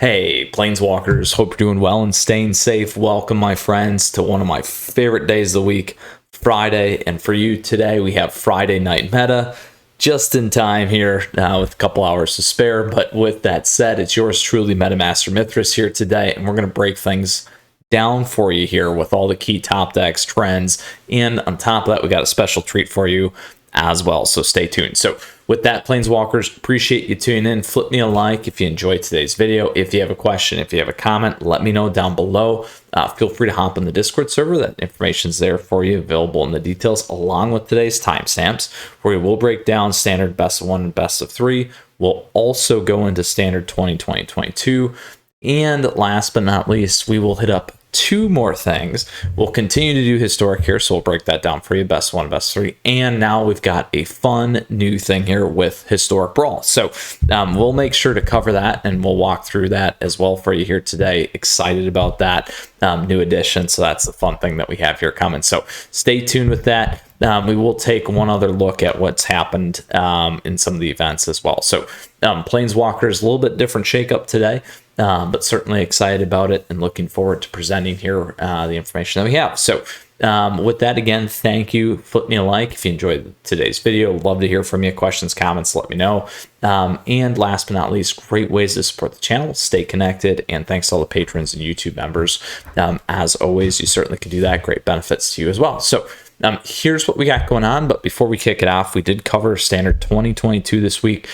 Hey, Planeswalkers, hope you're doing well and staying safe. Welcome, my friends, to one of my favorite days of the week, Friday. And for you today, we have Friday Night Meta, just in time here with a couple hours to spare. But with that said, it's yours truly, MetaMaster Mythras here today, and we're going to break things down for you here with all the key top decks, trends, and on top of that, we got a special treat for you as well, so stay tuned. So with that, Planeswalkers, appreciate you tuning in. Flip me a like if you enjoyed today's video. If you have a question, if you have a comment, let me know down below. Feel free to hop in the Discord server. That information's there for you, available in the details, along with today's timestamps, where we will break down standard best of 1 and best of 3. We'll also go into standard 2022. And last but not least, we will hit up two more things. We'll continue to do historic here, so we'll break that down for you, best 1, best 3. And now we've got a fun new thing here with historic Brawl. So we'll make sure to cover that, and we'll walk through that as well for you here today. Excited about that new addition. So that's the fun thing that we have here coming. So stay tuned with that. We will take one other look at what's happened in some of the events as well. So Planeswalkers, a little bit different shakeup today. But certainly excited about it and looking forward to presenting here the information that we have. So with that, again, thank you. Flip me a like if you enjoyed today's video. Love to hear from you. Questions, comments, let me know. And last but not least, great ways to support the channel. Stay connected. And thanks to all the patrons and YouTube members. As always, you certainly can do that. Great benefits to you as well. So here's what we got going on, but before we kick it off, we did cover standard 2022 this week.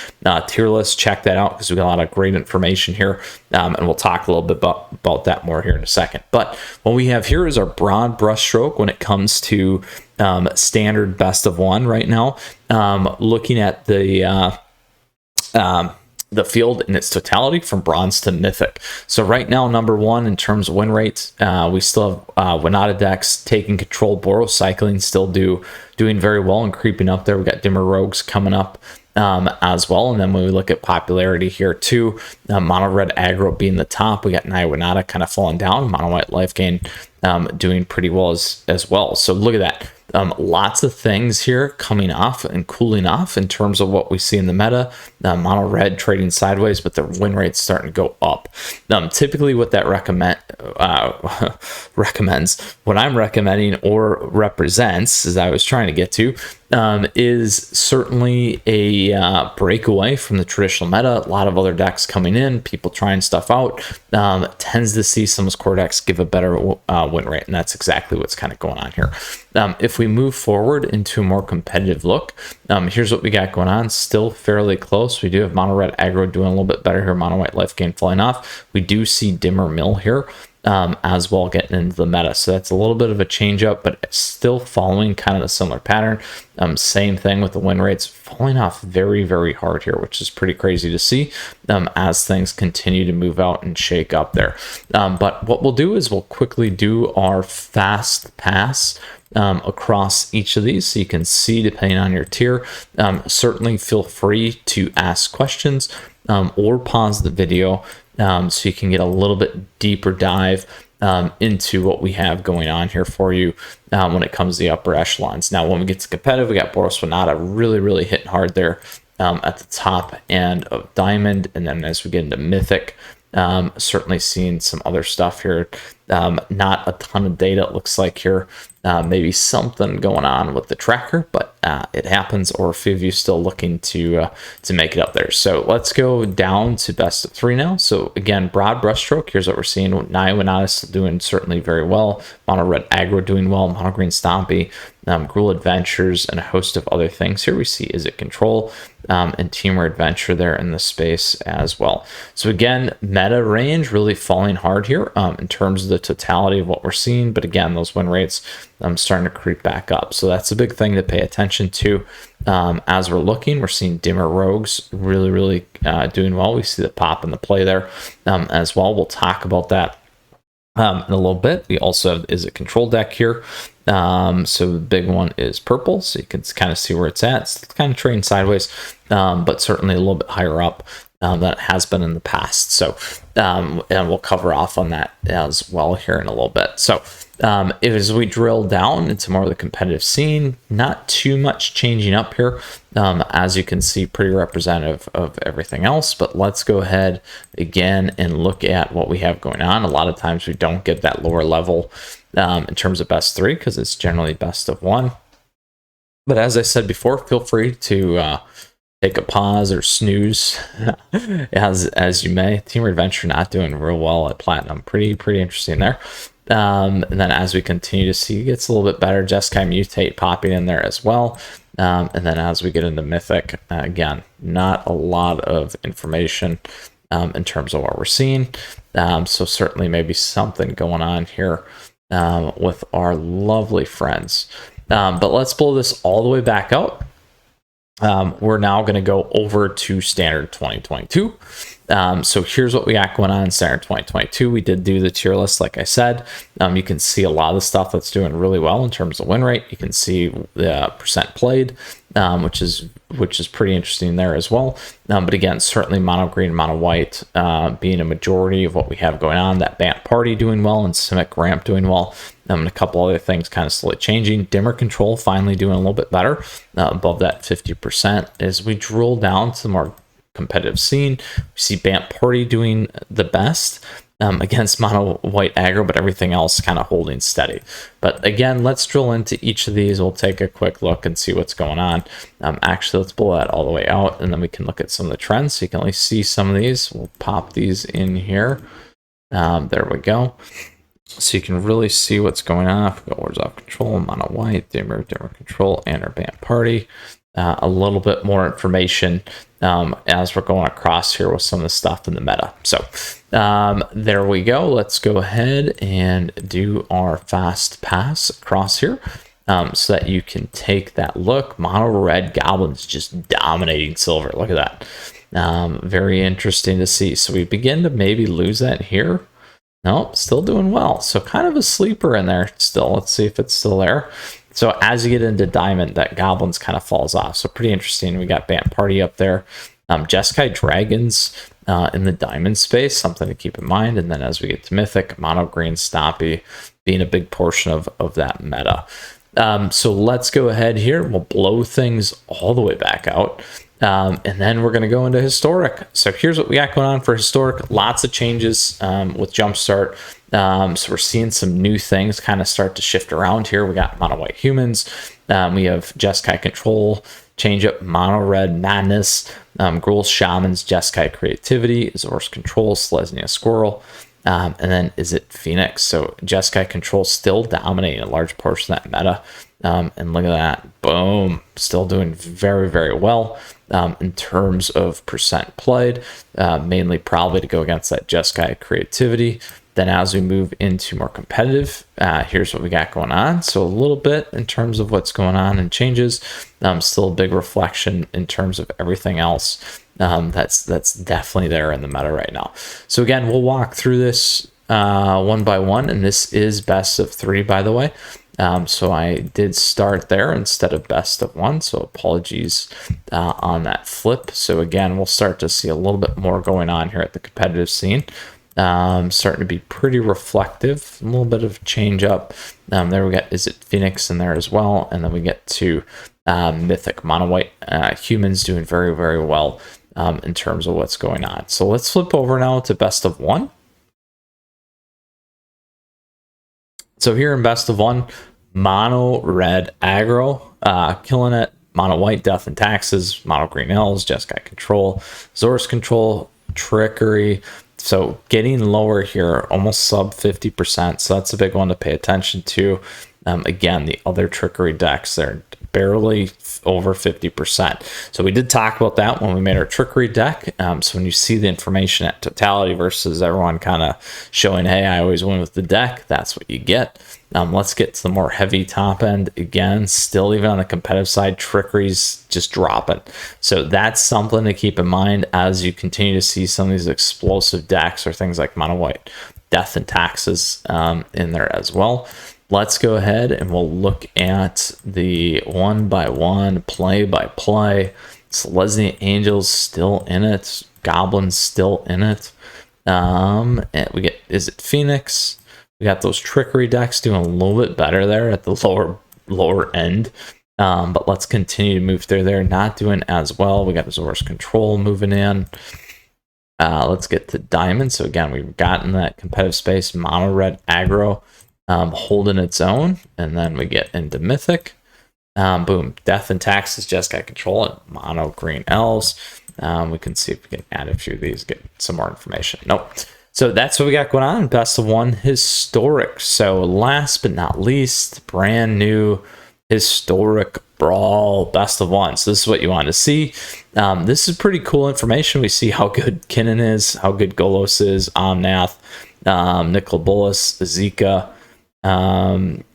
Tier list, check that out because we got a lot of great information here, and we'll talk a little bit about that more here in a second. But what we have here is our broad brushstroke when it comes to standard best of 1 right now. Looking at the field in its totality from bronze to mythic. So right now, number 1 in terms of win rates, we still have Winata decks taking control. Boros cycling still doing very well and creeping up there. We got Dimmer Rogues coming up as well. And then when we look at popularity here too, mono red aggro being the top, we got Naya Winata kind of falling down, mono white life gain doing pretty well as well. So look at that. Lots of things here coming off and cooling off in terms of what we see in the meta. Mono red trading sideways, but the win rate's starting to go up. Typically what that recommends, what I'm recommending or represents, as I was trying to get to, is certainly a breakaway from the traditional meta. A lot of other decks coming in, people trying stuff out, tends to see some of core decks give a better win rate, and that's exactly what's kind of going on here. If we move forward into a more competitive look, here's what we got going on. Still fairly close. We do have mono red aggro doing a little bit better here, mono white life gain falling off. We do see dimmer mill here as well getting into the meta, so that's a little bit of a change up, but still following kind of a similar pattern. Same thing with the win rates falling off very, very hard here, which is pretty crazy to see as things continue to move out and shake up there. But what we'll do is we'll quickly do our fast pass across each of these so you can see depending on your tier. Certainly feel free to ask questions or pause the video so you can get a little bit deeper dive into what we have going on here for you when it comes to the upper echelons. Now, when we get to competitive, we got Boros Winata really hitting hard there at the top end of Diamond, and then as we get into Mythic, certainly seeing some other stuff here. Not a ton of data, it looks like here. Maybe something going on with the tracker, but it happens, or a few of you still looking to make it up there. So let's go down to best of 3 now. So again, broad brushstroke, here's what we're seeing. Naya Winata still doing certainly very well. Mono red aggro doing well. Mono green Stompy, Gruul Adventures, and a host of other things. Here we see Is It Control and Teamwear Adventure there in the space as well. So again, meta range really falling hard here in terms of the totality of what we're seeing, but again, those win rates starting to creep back up. So that's a big thing to pay attention to as we're looking. We're seeing Dimmer Rogues really doing well. We see the pop and the play there as well. We'll talk about that in a little bit. We also have Is It Control deck here. So the big one is purple, so you can kind of see where it's at. It's kind of trading sideways, but certainly a little bit higher up than it has been in the past. So and we'll cover off on that as well here in a little bit. So As we drill down into more of the competitive scene, not too much changing up here. As you can see, pretty representative of everything else, but let's go ahead again and look at what we have going on. A lot of times we don't get that lower level in terms of best 3 because it's generally best of 1. But as I said before, feel free to take a pause or snooze as you may. Team Adventure not doing real well at Platinum. Pretty interesting there. And then as we continue to see, it gets a little bit better. Jeskai Mutate popping in there as well. And then as we get into Mythic, again, not a lot of information in terms of what we're seeing. So certainly maybe something going on here with our lovely friends. But let's blow this all the way back out. We're now going to go over to Standard 2022. So here's what we got going on in Standard 2022. We did do the tier list, like I said. You can see a lot of the stuff that's doing really well in terms of win rate. You can see the percent played, which is pretty interesting there as well. But again, certainly mono green, mono white being a majority of what we have going on. That Bant Party doing well and Simic Ramp doing well. And a couple other things kind of slowly changing. Dimmer Control finally doing a little bit better, above that 50%. As we drill down to the more competitive scene, we see Bant Party doing the best against mono white aggro, but everything else kind of holding steady. But again, let's drill into each of these. We'll take a quick look and see what's going on. Actually, let's pull that all the way out, and then we can look at some of the trends so you can at least see some of these. We'll pop these in here. There we go. So you can really see what's going on. If we go Words Off Control, mono white, dimmer control, and our Bant Party. A little bit more information as we're going across here with some of the stuff in the meta. So there we go. Let's go ahead and do our fast pass across here so that you can take that look. Mono red goblins just dominating silver. Look at that. Very interesting to see. So we begin to maybe lose that here. Nope, still doing well. So kind of a sleeper in there still. Let's see if it's still there. So as you get into Diamond, that Goblins kind of falls off. So pretty interesting. We got Bant Party up there. Jeskai Dragons in the Diamond space, something to keep in mind. And then as we get to Mythic, Mono Green Stompy being a big portion of that meta. So let's go ahead here. We'll blow things all the way back out. And then we're going to go into Historic. So here's what we got going on for Historic. Lots of changes with Jumpstart. So we're seeing some new things kind of start to shift around here. We got Mono White Humans. We have Jeskai Control, change up Mono Red Madness, Gruul Shamans, Jeskai Creativity, Zor's Control, Selesnya Squirrel. And then is it Phoenix? So Jeskai Control still dominating a large portion of that meta. And look at that. Boom. Still doing very well in terms of percent played. Mainly probably to go against that Jeskai Creativity. Then as we move into more competitive, here's what we got going on. So a little bit in terms of what's going on and changes. Still a big reflection in terms of everything else. That's definitely there in the meta right now. So again, we'll walk through this one by one, and this is best of 3, by the way. So I did start there instead of best of 1, so apologies on that flip. So again, we'll start to see a little bit more going on here at the competitive scene. Starting to be pretty reflective, a little bit of change up. There we got, is it Phoenix in there as well? And then we get to Mythic Mono White Humans doing very well in terms of what's going on. So let's flip over now to best of 1. So here in best of 1, mono red aggro, killing it. Mono white Death and Taxes, mono green elves, Jeskai Control, Zor's Control, Trickery. So getting lower here, almost sub 50%. So that's a big one to pay attention to. Again, the other Trickery decks, they're barely over 50%. So we did talk about that when we made our Trickery deck. So when you see the information at totality versus everyone kind of showing, hey, I always win with the deck, that's what you get. Let's get to the more heavy top end. Again, still even on the competitive side, Trickery's just dropping. So that's something to keep in mind as you continue to see some of these explosive decks or things like Mono White Death and Taxes in there as well. Let's go ahead and we'll look at the one by one, play by play. Selesnya Angels still in it. Goblins still in it. And we get, is it Phoenix? We got those trickery decks doing a little bit better there at the lower end. But let's continue to move through there. Not doing as well. We got Azor's Control moving in. Let's get to Diamond. So again, we've gotten that competitive space. Mono red aggro holding its own. And then we get into Mythic. Boom. Death and Taxes just got control and mono green elves. We can see if we can add a few of these, get some more information. Nope. So that's what we got going on. Best of one historic. So last but not least, brand new historic Brawl best of one. So this is what you want to see. This is pretty cool information. We see how good Kinnan is, how good Golos is, Omnath, Nicol Zika,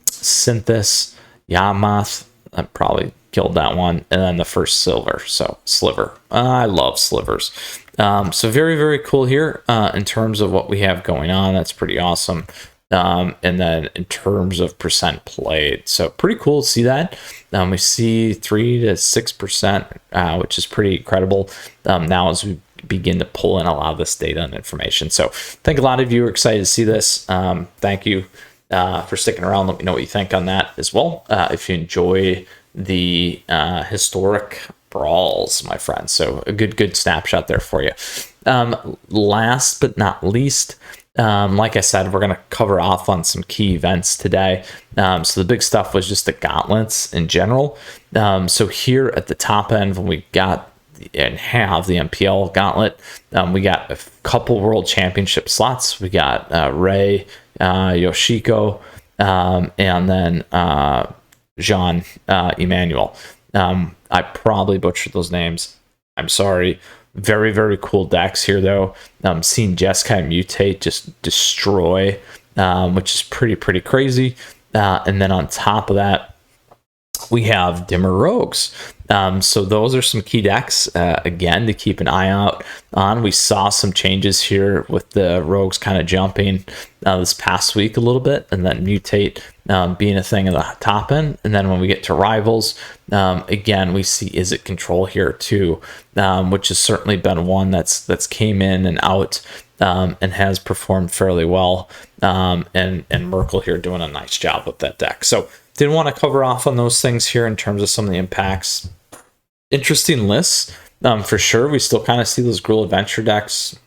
Synthis, Yamath. I probably killed that one. And then the first silver. So Sliver. I love slivers. So very, very cool here in terms of what we have going on. That's pretty awesome. And then in terms of percent played, so pretty cool to see that. We see 3 to 6%, which is pretty incredible now as we begin to pull in a lot of this data and information. So I think a lot of you are excited to see this. Thank you for sticking around. Let me know what you think on that as well. If you enjoy the historic brawls, my friends. So a good snapshot there for you. Last but not least, like I said, we're going to cover off on some key events today. So the big stuff was just the gauntlets in general. So here at the top end, when we got and have the MPL gauntlet, we got a couple world championship slots. We got Ray, Yoshiko, and then Jean Emmanuel. I probably butchered those names. I'm sorry. Very, very cool decks here, though. Seeing Jeskai mutate, just destroy, which is pretty crazy. And then on top of that, we have Dimmer Rogues. So those are some key decks, again, to keep an eye out on. We saw some changes here with the Rogues kind of jumping this past week a little bit, and then Mutate being a thing in the top end. And then when we get to Rivals, again, we see Is It Control here too, which has certainly been one that's came in and out and has performed fairly well. And Merkel here doing a nice job with that deck. So didn't want to cover off on those things here in terms of some of the impacts. Interesting lists, for sure. We still kind of see those Gruul Adventure decks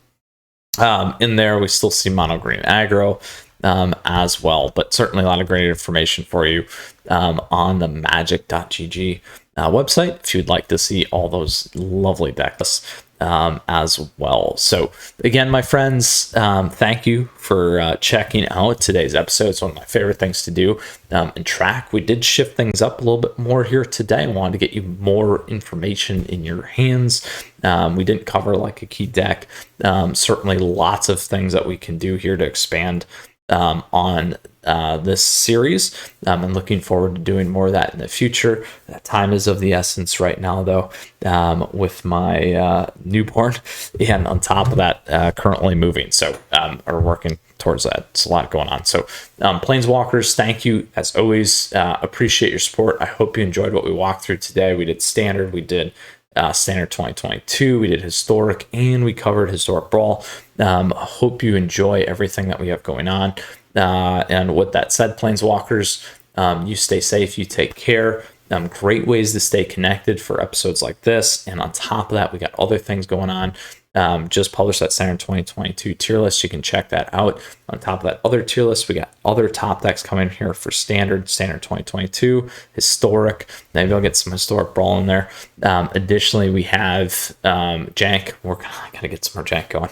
in there. We still see Mono Green Aggro as well, but certainly a lot of great information for you on the magic.gg website if you'd like to see all those lovely decks as well. So again, my friends, thank you for checking out today's episode. It's one of my favorite things to do and track. We did shift things up a little bit more here today. I wanted to get you more information in your hands. We didn't cover like a key deck. Certainly lots of things that we can do here to expand on this series. I'm looking forward to doing more of that in the future. That time is of the essence right now, though, with my newborn, and on top of that, currently moving. So are working towards that. It's a lot going on. So Planeswalkers, thank you as always. Appreciate your support. I hope you enjoyed what we walked through today. We did standard, we did standard 2022, we did historic, and we covered historic Brawl. Hope you enjoy everything that we have going on. And with that said, Planeswalkers, you stay safe, you take care. Great ways to stay connected for episodes like this. And on top of that, we got other things going on. Just published that standard 2022 tier list. You can check that out. On top of that other tier list, we got other top decks coming here for standard 2022, historic. Maybe I'll get some historic Brawl in there. Additionally, we have jank. We're gonna get some more jank going.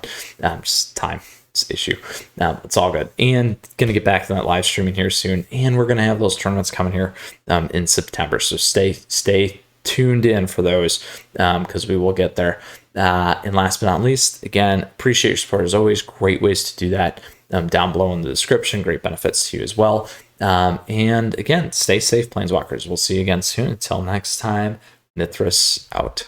Just time issue. It's all good. And gonna get back to that live streaming here soon. And we're gonna have those tournaments coming here in September. So stay tuned in for those because we will get there. And last but not least, again, appreciate your support as always. Great ways to do that down below in the description. Great benefits to you as well. And again, stay safe, Planeswalkers. We'll see you again soon. Until next time, Mythras out.